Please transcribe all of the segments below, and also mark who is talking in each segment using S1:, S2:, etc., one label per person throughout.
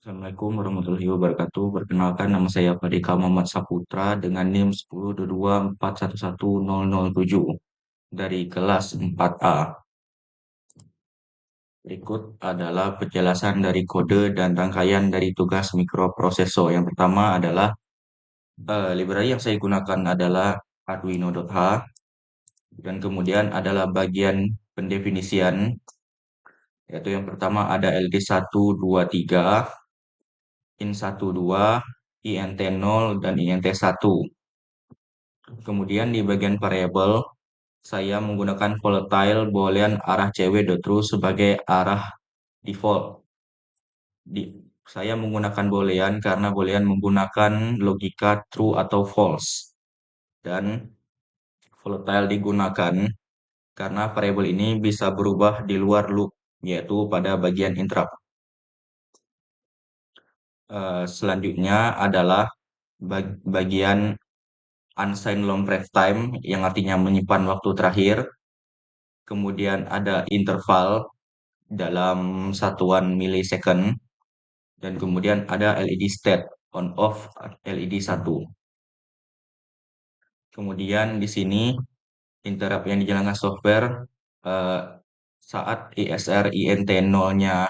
S1: Assalamualaikum warahmatullahi wabarakatuh. Perkenalkan, nama saya Fadika Muhammad Saputra dengan NIM 1022411007 dari kelas 4A. Berikut adalah penjelasan dari kode dan rangkaian dari tugas mikroprosesor. Yang pertama adalah library yang saya gunakan adalah Arduino.h, dan kemudian adalah bagian pendefinisian, yaitu yang pertama ada LD123, IN12, INT0, dan INT1. Kemudian di bagian variabel, saya menggunakan volatile boolean arah cw.true sebagai arah default. Di, saya menggunakan boolean karena boolean menggunakan logika true atau false. Dan volatile digunakan karena variabel ini bisa berubah di luar loop, yaitu pada bagian interrupt. Selanjutnya adalah bagian unsigned long breath time, yang artinya menyimpan waktu terakhir. Kemudian ada interval dalam satuan milisecond, dan kemudian ada LED state on off LED 1. Kemudian di sini interrupt yang dijalankan software eh, saat ISR INT 0-nya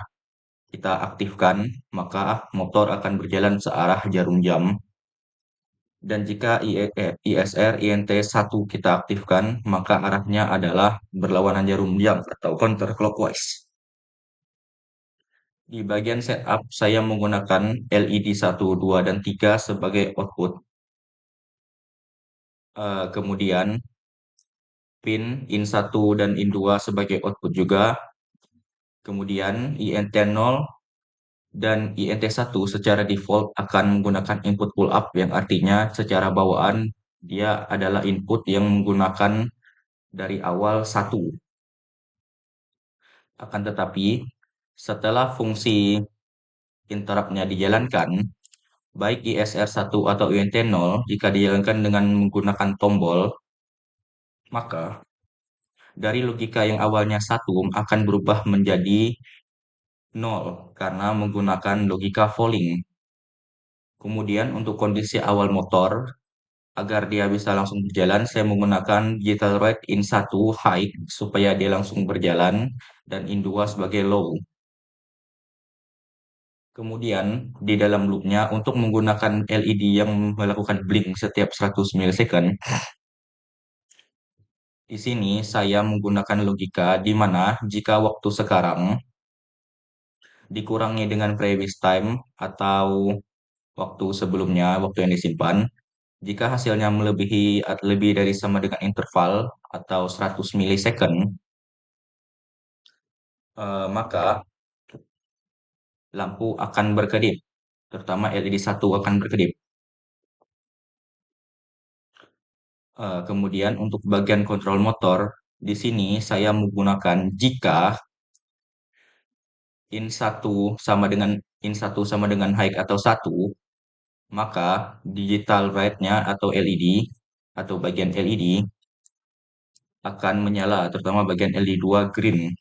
S1: kita aktifkan, maka motor akan berjalan searah jarum jam. Dan jika ISR INT 1 kita aktifkan, maka arahnya adalah berlawanan jarum jam atau counterclockwise. Di bagian setup, saya menggunakan LED 1, 2, dan 3 sebagai output. Kemudian pin IN1 dan IN2 sebagai output juga. Kemudian INT0 dan INT1 secara default akan menggunakan input pull up, yang artinya secara bawaan dia adalah input yang menggunakan dari awal 1. Akan tetapi setelah fungsi interrupt-nya dijalankan, baik ISR1 atau INT0, jika dijalankan dengan menggunakan tombol, maka dari logika yang awalnya 1 akan berubah menjadi 0 karena menggunakan logika falling. Kemudian untuk kondisi awal motor, agar dia bisa langsung berjalan, saya menggunakan digital rate in1 high supaya dia langsung berjalan, dan in2 sebagai low. Kemudian di dalam loopnya, untuk menggunakan LED yang melakukan blink setiap 100 milisecond, di sini saya menggunakan logika di mana jika waktu sekarang dikurangi dengan previous time atau waktu sebelumnya, waktu yang disimpan, jika hasilnya melebihi lebih dari sama dengan interval atau 100 milisecond, maka lampu akan berkedip, terutama LED 1 akan berkedip. Kemudian untuk bagian kontrol motor, di sini saya menggunakan jika in1 sama dengan high atau 1, maka digital rate-nya atau LED atau bagian LED akan menyala, terutama bagian LED2 green,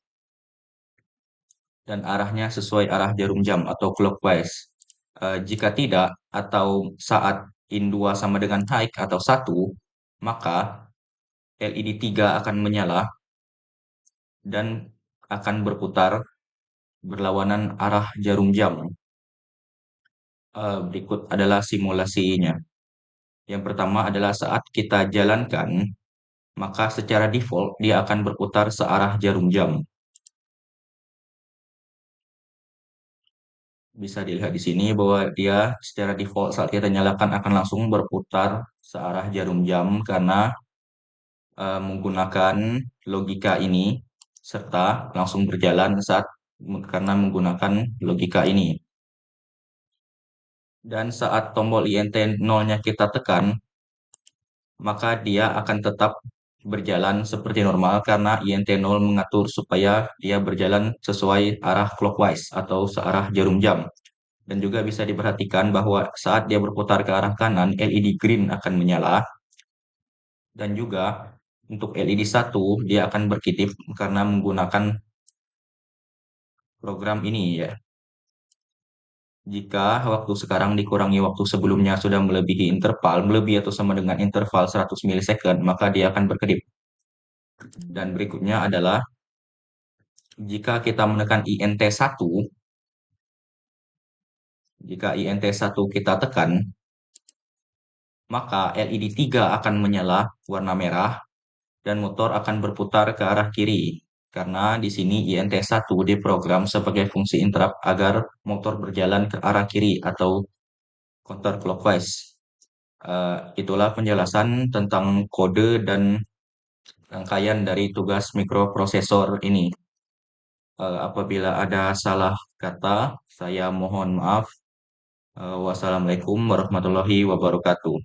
S1: dan arahnya sesuai arah jarum jam atau clockwise. Jika tidak, atau saat in2 sama dengan high atau 1, maka LED 3 akan menyala dan akan berputar berlawanan arah jarum jam. Berikut adalah simulasinya. Yang pertama adalah saat kita jalankan, maka secara default dia akan berputar searah jarum jam. Bisa dilihat di sini bahwa dia secara default saat kita nyalakan akan langsung berputar searah jarum jam karena menggunakan logika ini, serta langsung berjalan karena menggunakan logika ini. Dan saat tombol INT 0-nya kita tekan, maka dia akan tetap berjalan seperti normal karena INT0 mengatur supaya dia berjalan sesuai arah clockwise atau searah jarum jam. Dan juga bisa diperhatikan bahwa saat dia berputar ke arah kanan, LED green akan menyala. Dan juga untuk LED 1, dia akan berkedip karena menggunakan program ini ya. Jika waktu sekarang dikurangi waktu sebelumnya sudah melebihi interval, melebihi atau sama dengan interval 100 milisecond, maka dia akan berkedip. Dan berikutnya adalah jika kita menekan INT1, jika INT1 kita tekan, maka LED 3 akan menyala warna merah dan motor akan berputar ke arah kiri. Karena di sini INT1 diprogram sebagai fungsi interrupt agar motor berjalan ke arah kiri atau counterclockwise. Itulah penjelasan tentang kode dan rangkaian dari tugas mikroprosesor ini. Apabila ada salah kata, saya mohon maaf. Wassalamualaikum warahmatullahi wabarakatuh.